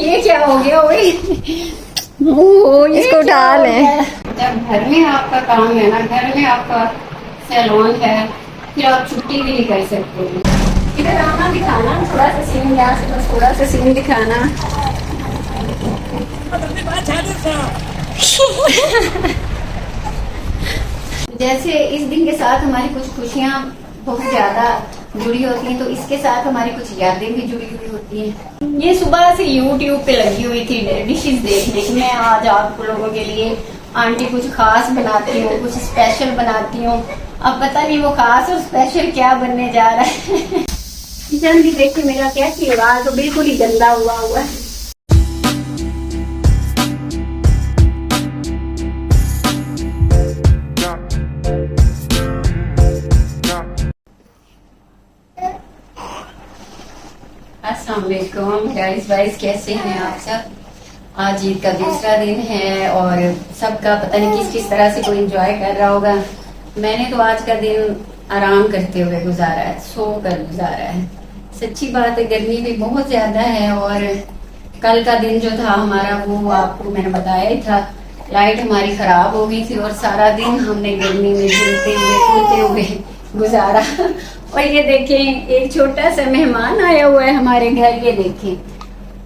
ये क्या हो गया? इसको उठा लें। जब घर में आपका काम है ना, घर में आपका सैलून है, फिर आप छुट्टी भी नहीं कर सकते। इधर आना, दिखाना थोड़ा सा सीन, यहाँ से बस थोड़ा सा सीन दिखाना। जैसे इस दिन के साथ हमारी कुछ खुशियाँ बहुत ज्यादा जुड़ी होती हैं, तो इसके साथ हमारी कुछ यादें भी जुड़ी हुई होती हैं। ये सुबह से YouTube पे लगी हुई थी डिशेस देखने की। मैं आज आप लोगों के लिए आंटी कुछ खास बनाती हूँ, कुछ स्पेशल बनाती हूँ। अब पता नहीं वो खास और स्पेशल क्या बनने जा रहा है। किचन भी देखिए मेरा कैसी है, आज तो बिल्कुल ही गंदा हुआ है। अस्सलामुअलैकुम गाइस, कैसे हैं आप सब? आज ईद का दूसरा दिन है और सबका पता नहीं किस तरह से कोई एंजॉय कर रहा होगा। मैंने तो आज का दिन आराम करते हुए गुजारा है, सो कर गुजारा है। सच्ची बात है, गर्मी भी बहुत ज्यादा है और कल का दिन जो था हमारा, वो आपको मैंने बताया ही था। लाइट हमारी खराब हो गई थी और सारा दिन हमने गर्मी में झूलते हुए कूदते हुए गुजारा। और ये देखें, एक छोटा सा मेहमान आया हुआ है हमारे घर, ये देखें।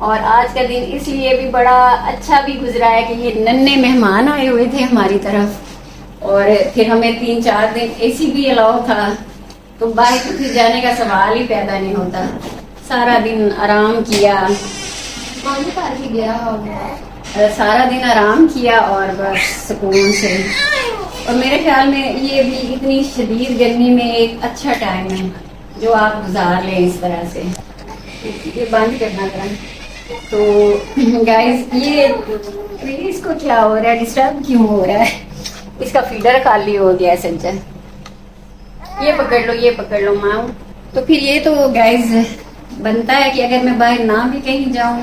और आज का दिन इसलिए भी बड़ा अच्छा भी गुजरा है कि ये नन्हे मेहमान आए हुए थे हमारी तरफ। और फिर हमें 3-4 दिन एसी भी अलाउ था, तो बाहर तो फिर जाने का सवाल ही पैदा नहीं होता। सारा दिन आराम किया, सारा दिन आराम किया और बस सुकून से। और मेरे ख्याल में ये भी इतनी शदीद गर्मी में एक अच्छा टाइम है जो आप गुजार लें इस तरह से। ये बंद करना था। तो गाइस, ये इसको क्या हो रहा है, डिस्टर्ब क्यों हो रहा है? इसका फीडर खाली हो गया है सज्जन। ये पकड़ लो माँ। तो फिर ये तो गाइस बनता है कि अगर मैं बाहर ना भी कहीं जाऊं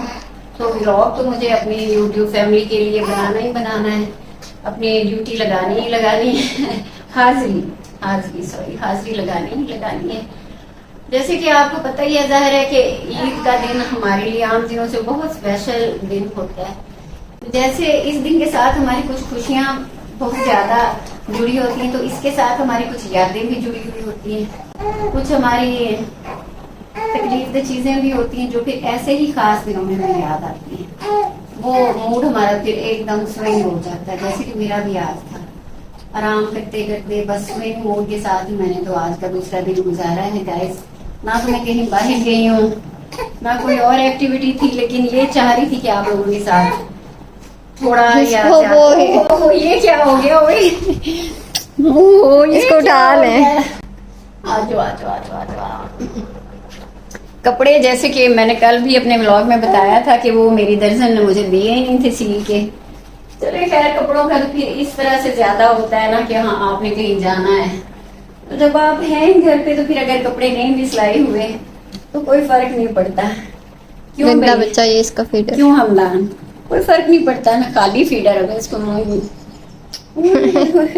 तो व्लॉग तो मुझे अपनी यूट्यूब फैमिली के लिए बनाना ही बनाना है, अपनी ड्यूटी लगानी ही लगानी है। हाजिरी लगानी ही लगानी है। जैसे कि आपको पता ही है, जाहिर है कि ईद का दिन हमारे लिए आम दिनों से बहुत स्पेशल दिन होता है। जैसे इस दिन के साथ हमारी कुछ खुशियाँ बहुत ज्यादा जुड़ी होती हैं, तो इसके साथ हमारी कुछ यादें भी जुड़ी हुई होती हैं। कुछ हमारी तकलीफ चीजें भी होती हैं जो फिर ऐसे ही खास दिनों में हमें याद आती हैं। वो मूड हमारा फिर एकदम स्विंग हो जाता है, जैसे कि मेरा भी आज था। आराम करते करते बस स्विंग मूड के साथ ही मैंने तो आज का दूसरा दिन गुजारा है गाइस। ना तो मैं कहीं बाहर गई हूँ, ना कोई और एक्टिविटी थी, लेकिन ये चाह रही थी कि आप लोगों के साथ थोड़ा ये क्या हो गया? इसको उठा लें। आजो। कपड़े जैसे कि मैंने कल भी अपने व्लॉग में बताया था कि वो मेरी दर्जन ने मुझे दिए ही नहीं थे सिल के। चलिए खैर, कपड़ों का तो फिर इस तरह से ज्यादा होता है ना कि हाँ आपने कहीं जाना है, तो जब आप हैं घर पे तो फिर अगर कपड़े नहीं भी सिलाई हुए तो कोई फर्क नहीं पड़ता। क्यों बच्चा ये इसका फीडर, क्यों हमदान, कोई फर्क नहीं पड़ता ना। खाली फीडर अगर इसको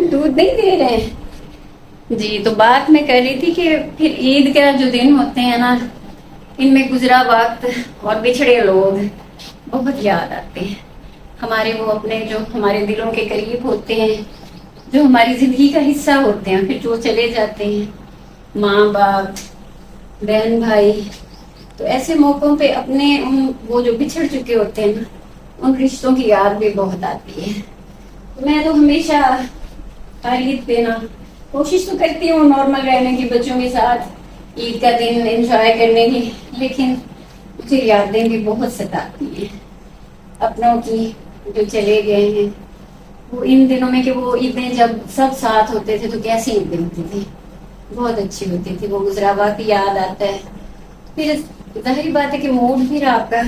दूध नहीं दे रहे हैं जी। तो बात मैं कर रही थी कि फिर ईद का जो दिन होते हैं ना, इनमें गुजरा वक्त और बिछड़े लोग बहुत याद आते हैं। हमारे वो अपने जो हमारे दिलों के करीब होते हैं, जो हमारी जिंदगी का हिस्सा होते हैं, फिर जो चले जाते हैं, माँ बाप, बहन भाई। तो ऐसे मौकों पे अपने वो जो बिछड़ चुके होते हैं ना, उन रिश्तों की याद भी बहुत आती है। तो मैं तो हमेशा हर ईद पे ना कोशिश तो करती हूँ नॉर्मल रहने की, बच्चों के साथ ईद का दिन एंजॉय करने की, लेकिन मुझे यादें भी बहुत सताती हैं अपनों की जो चले गए हैं। वो इन दिनों में कि वो ईदें जब सब साथ होते थे तो कैसी ईदें होती थी, बहुत अच्छी होती थी। वो गुजरा वक्त याद आता है, फिर जाहिर बात है कि मूड फिर आपका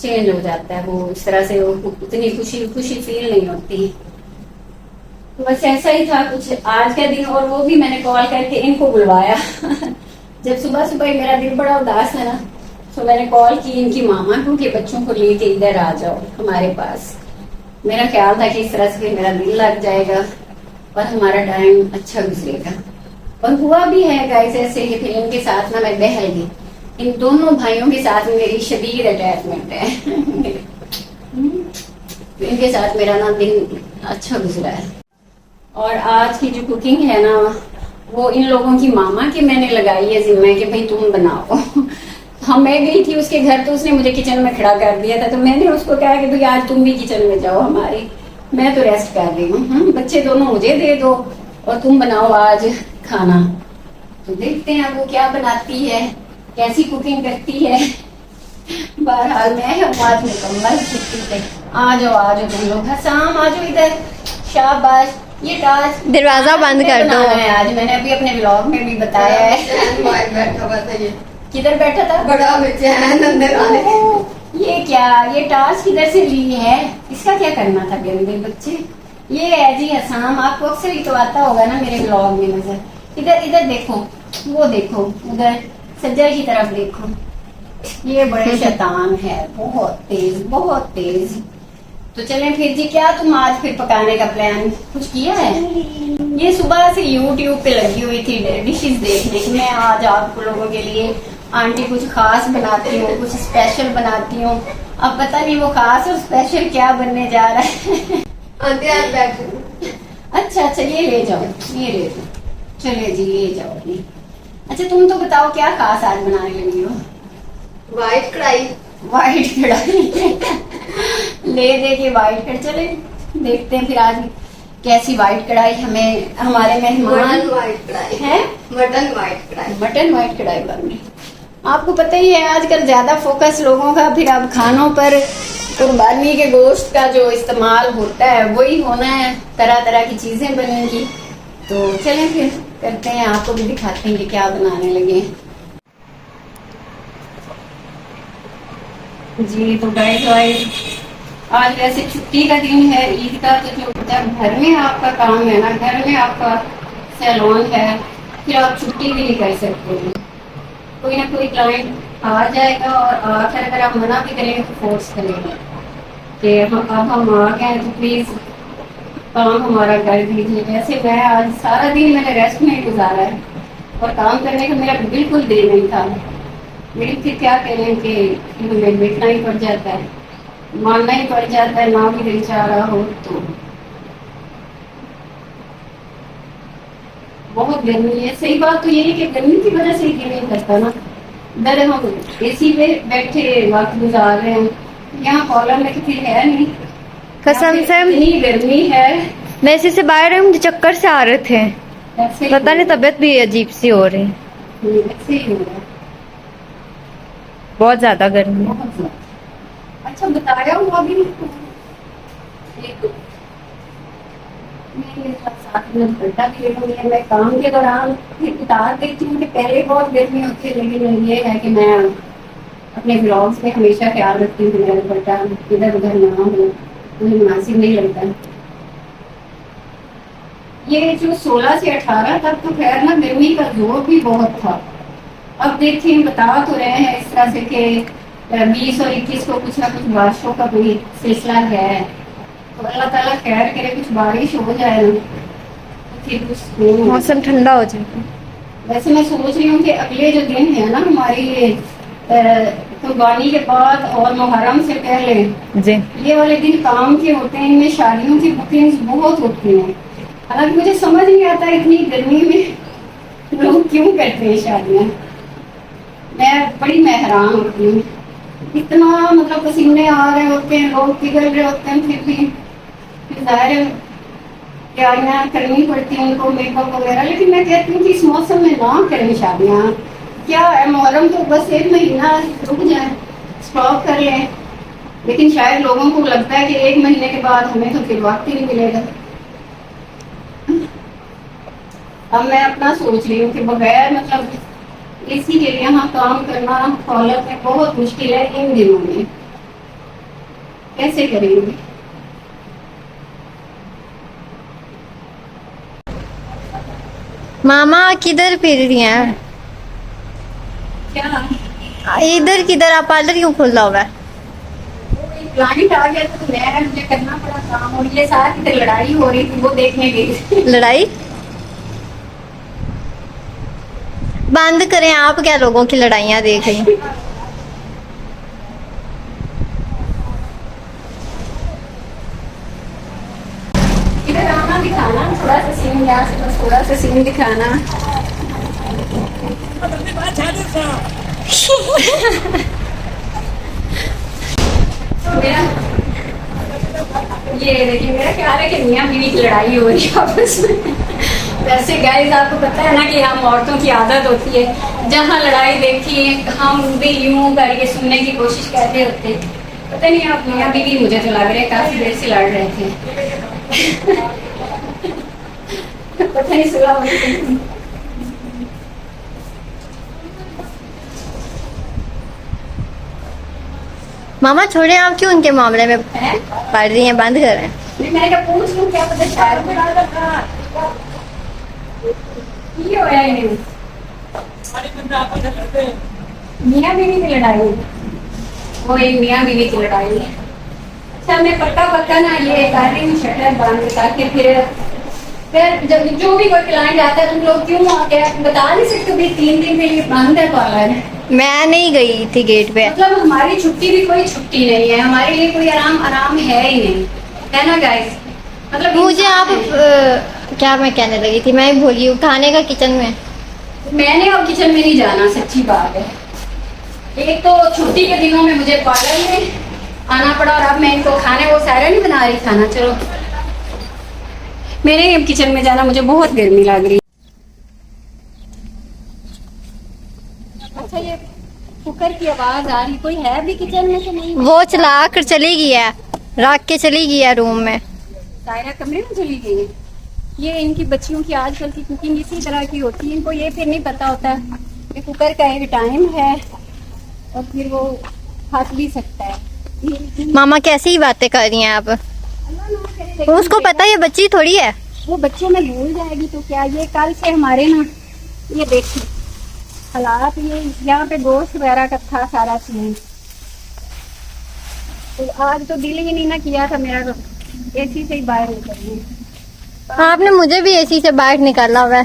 चेंज हो जाता है। वो इस तरह से उतनी खुशी फील नहीं होती। तो बस ऐसा ही था कुछ आज का दिन। और वो भी मैंने कॉल करके इनको बुलवाया। जब सुबह मेरा दिल बड़ा उदास था ना, तो मैंने कॉल की इनकी मामा को कि बच्चों को लेके इधर आ जाओ हमारे पास। मेरा ख्याल था कि इस तरह से फिर मेरा दिल लग जाएगा और हमारा टाइम अच्छा गुजरेगा। और हुआ भी है गाइस ऐसे ही। फिर इनके साथ ना मैं बहल गई। इन दोनों भाइयों के साथ मेरी शदीद अटैचमेंट है। इनके साथ मेरा ना दिन अच्छा गुजरा है। और आज की जो कुकिंग है ना, वो इन लोगों की मामा की मैंने लगाई है जिम्मे कि भाई तुम बनाओ। हाँ, मैं गई थी उसके घर तो उसने मुझे किचन में खड़ा कर दिया था, तो मैंने उसको कहा कि भाई आज तुम भी किचन में जाओ हमारी, मैं तो रेस्ट कर रही हूँ, बच्चे दोनों मुझे दे दो और तुम बनाओ आज खाना। तो देखते हैं वो क्या बनाती है, कैसी कुकिंग करती है। बहरहाल मैं हूँ आज मुकम्मल छुट्टी पे। आ जाओ तुम लोग, हसाम आ जाओ इधर, शाबाश। ये टास्क दरवाजा बंद कर दो। आज मैंने अभी अपने व्लॉग में भी बताया है। बैठा हुआ था ये, किधर बैठा था? बड़ा बेचैन अंदर आने। ये क्या, ये टास्क किधर से ली है? इसका क्या करना था गंदे बच्चे? ये है जी हसाम, आपको अक्सर ही तो आता होगा ना मेरे ब्लॉग में नजर। इधर इधर देखो, वो देखो उधर सज्जा की तरफ देखो, ये बड़े शैतान है, बहुत तेज बहुत तेज। तो चलें फिर जी, क्या तुम आज फिर पकाने का प्लान कुछ किया है? ये सुबह से यूट्यूब पे लगी हुई थी डिशेस देखने की, मैं आज आप लोगों के लिए आंटी कुछ खास बनाती हूँ, कुछ स्पेशल बनाती हूँ। अब पता नहीं वो खास और स्पेशल क्या बनने जा रहा है। आंटी आप बैठ। अच्छा ये ले जाओ, ये ले जाओ, चले जी ये जाओ ये। अच्छा तुम तो बताओ क्या खास आज बनाने लगी हो? व्हाइट कढ़ाई। व्हाइट कढ़ाई। ले दे के व्हाइट कढ़ाई, चले देखते हैं फिर आज कैसी व्हाइट कढ़ाई हमें हमारे मेहमान मटन व्हाइट कढ़ाई है। मटन व्हाइट कढ़ाई। मटन व्हाइट कढ़ाई बन रही। आपको पता ही है आजकल ज्यादा फोकस लोगों का फिर अब खानों पर, कुर्बानी के गोश्त का जो इस्तेमाल होता है वही होना है, तरह तरह की चीजें बनेंगी। तो चलें फिर करते हैं, आपको भी दिखाते हैं कि क्या बनाने लगे जी। तो गाइस आज वैसे छुट्टी का दिन है ईद का, तो जो जब घर में आपका काम है ना, घर में आपका सैलून है, फिर आप छुट्टी भी नहीं कर सकते। कोई ना कोई क्लाइंट आ जाएगा और आकर अगर आप मना भी करेंगे तो फोर्स करेंगे कि अब हम आ गए तो प्लीज काम हमारा कर दीजिए। जैसे मैं आज सारा दिन मैंने रेस्ट में गुजारा है और काम करने का मेरा बिल्कुल दिल नहीं था। मेरी फिर क्या करें कि हमें बैठना ही पड़ जाता है, मानना ही पड़ जाता है, ना भी दिल चाह रहा हो तो। बहुत गर्मी है, सही बात तो ये है कि गर्मी की वजह से ही नहीं करता ना। इधर हम एसी पे बैठे वक्त गुजार रहे हैं, यहाँ कॉलर में फिर है नहीं, कसम से इतनी गर्मी है। मैं इसी से बाहर आई हूँ, मुझे चक्कर से आ रहे थे, ऐसे पता नहीं तबीयत भी अजीब सी हो रही, ऐसे ही हो रहा है, बहुत ज्यादा गर्मी है। बहुत ज्यादा। अच्छा बताया हूँ अभी मैं 7 मिनट घंटा भी लेटूंगी। मैं काम के दौरान फिर उतार देती हूँ कि पहले बहुत गर्मी होती है, लेकिन ये है कि मैं अपने ब्लॉग्स में हमेशा ख्याल रखती हूँ कि मेरा दुपट्टा इधर उधर ना हो, मुझे मुनासिब नहीं लगता। ये जो 16 से 18 तक तो खैर ना गर्मी का जोर भी बहुत था। अब देखिए बता तो रहे हैं इस तरह से कि 20 और 21 को कुछ ना कुछ बारिशों का कोई सिलसिला है, तो अल्लाह ताला खैर करे कुछ बारिश हो जाए ना तो फिर कुछ मौसम ठंडा हो जाए। वैसे मैं सोच रही हूँ कि अगले जो दिन है ना हमारी कुर्बानी के बाद और मुहर्रम से पहले जी, ये वाले दिन काम के होते हैं, इनमें शादियों की बुकिंग्स बहुत होती हैं। हालांकि मुझे समझ नहीं आता इतनी गर्मी में लोग क्यों करते हैं शादियाँ, मैं बड़ी हैरान होती हूँ। इतना मतलब पसीने आ रहे होते हैं, लोग पिघल रहे होते हैं, फिर जाहिर है तैयारियाँ करनी पड़ती हैं उनको, मेकअप वगैरह। लेकिन मैं कहती हूँ कि इस मौसम में ना करें शादियाँ, क्या है मुहर्रम तो बस 1 महीना रुक जाए, स्टॉप कर लें। लेकिन शायद लोगों को लगता है कि 1 महीने के बाद हमें तो फिर वक्त ही नहीं मिलेगा। अब मैं अपना सोच रही हूँ कि बगैर मतलब इसी के लिए यहाँ काम करना कॉलेज में बहुत मुश्किल है इन दिनों में, कैसे करेंगे? मामा किधर फिर रही हैं? क्या इधर किधर? आप पार्लर क्यों खुला हुआ है? क्लाइंट आ गया तो मुझे करना पड़ा काम, और ये साथ इधर लड़ाई हो रही थी वो देखने गई। लड़ाई? बंद करें, आप क्या लोगों की लड़ाइयाँ देख रही हैं? इधर आना, दिखाना थोड़ा सा सीन, यहाँ से बस थोड़ा सा सीन दिखाना। मेरा ये देखिए, मेरा ख्याल है कि मियाँ बीवी की लड़ाई हो रही है आपस में। वैसे गाइस आपको पता है ना कि हम औरतों की आदत होती है, जहाँ लड़ाई देखी हम भी यूं करके सुनने की कोशिश करते होते हैं। पता नहीं आप मियाँ बीवी, मुझे तो लग रहा है काफी देर से लड़ रहे थे। पता नहीं सुलह हो रही। मामा छोड़े, आप क्यों उनके मामले में पढ़ रही हैं? बंद करें। मैंने कहा पूछ लूं, क्या पता शायद ये होया ही नहीं। मियाँ बीवी की लड़ाई, वो एक मियाँ बीवी की लड़ाई है। अच्छा मैं पक्का ना ये कर रही हूँ शटर बंद, ताकि फिर जब जो भी कोई क्लाइंट आता है तुम लोग क्यों आके बता नहीं सकते भाई 3 दिन के लिए बंद है पार्लर। मैं नहीं गई थी गेट पे। मतलब हमारी छुट्टी भी कोई छुट्टी नहीं है, हमारे लिए कोई आराम है ही नहीं, है ना गाइस। मतलब मुझे आप क्या मैं कहने लगी थी, मैं भूल गई हूँ। खाने का किचन में मैंने अब किचन में नहीं जाना, सच्ची बात है। एक तो छुट्टी के दिनों में मुझे पार्लर में आना पड़ा, और अब मैं इनको खाने, वो सारा नहीं बना रही खाना। चलो मैंने अब किचन में जाना, मुझे बहुत गर्मी लग रही। अच्छा ये कुकर की आवाज आ रही, कोई है भी किचन में कि नहीं? वो चला कर चली गई है, रख के चली गई है रूम में। सायरा कमरे में चली गई है। ये इनकी बच्चियों की आजकल की कुकिंग इसी तरह की होती है, इनको ये फिर नहीं पता होता कि कुकर का एक टाइम है और फिर वो फंस भी सकता है। मामा कैसी ही बातें कर रही हैं आप? उसको पता है ये बच्ची थोड़ी है। वो बच्चों में भूल जाएगी तो क्या। ये कल से हमारे ना, ये देखिए हालात, ये यहाँ पे गोश्त वगैरह का था सारा सीन, तो आज तो दिल ही नहीं ना किया था मेरा एसी से ही बाहर निकलने। आपने मुझे भी एसी से बाहर निकाला हुआ है।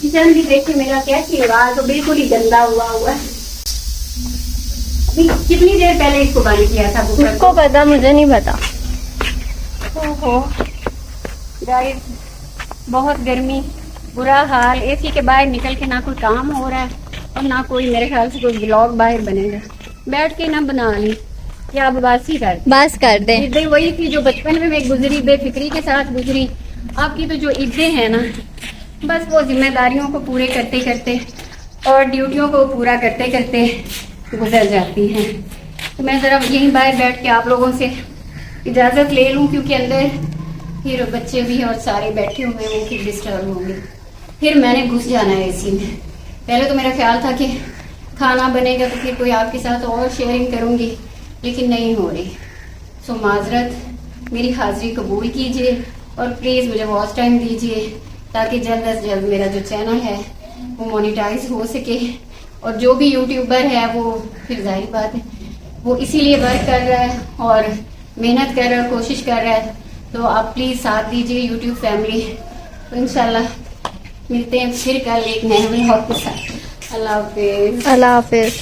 किचन भी देखिए मेरा क्या खिलवाड़, तो बिल्कुल ही गंदा हुआ है। अभी कितनी देर पहले इसको बंद किया था कुकर उसको पता, मुझे नहीं पता। ओहो गाइस, बहुत गर्मी, बुरा हाल। एसी के बाहर निकल के ना कोई काम हो रहा है और ना कोई, मेरे ख्याल से कोई ब्लॉग बाहर बनेगा। बैठ के ना बना ली, क्या अब बस ही कर, बस कर दे। ईदें वही थी जो बचपन में मैं गुजरी, बेफिक्री के साथ गुजरी। आपकी तो जो ईदें हैं ना, बस वो जिम्मेदारियों को पूरे करते करते और ड्यूटियों को पूरा करते करते गुजर जाती हैं। तो मैं ज़रा यहीं बाहर बैठ के आप लोगों से इजाज़त ले लूँ, क्योंकि अंदर फिर बच्चे भी और सारे बैठे हुए हैं, वो फिर डिस्टर्ब होंगे। फिर मैंने घुस जाना है एसी में। पहले तो मेरा ख्याल था कि खाना बनेगा तो फिर कोई आपके साथ और शेयरिंग करूँगी, लेकिन नहीं हो रही। सो माजरत, मेरी हाजिरी कबूल कीजिए और प्लीज़ मुझे वॉच टाइम दीजिए, ताकि जल्द अज जल्द मेरा जो चैनल है वो मोनेटाइज हो सके। और जो भी यूट्यूबर है वो फिर जाहिर बात है वो इसीलिए वर्क कर रहा है और मेहनत कर रहा है, कोशिश कर रहा है। तो आप प्लीज़ साथ दीजिए यूट्यूब फैमिली। तो इंशाल्लाह मिलते हैं फिर कल एक नए व्लॉग के साथ। अल्लाह हाफिज। अल्लाह हाफिज।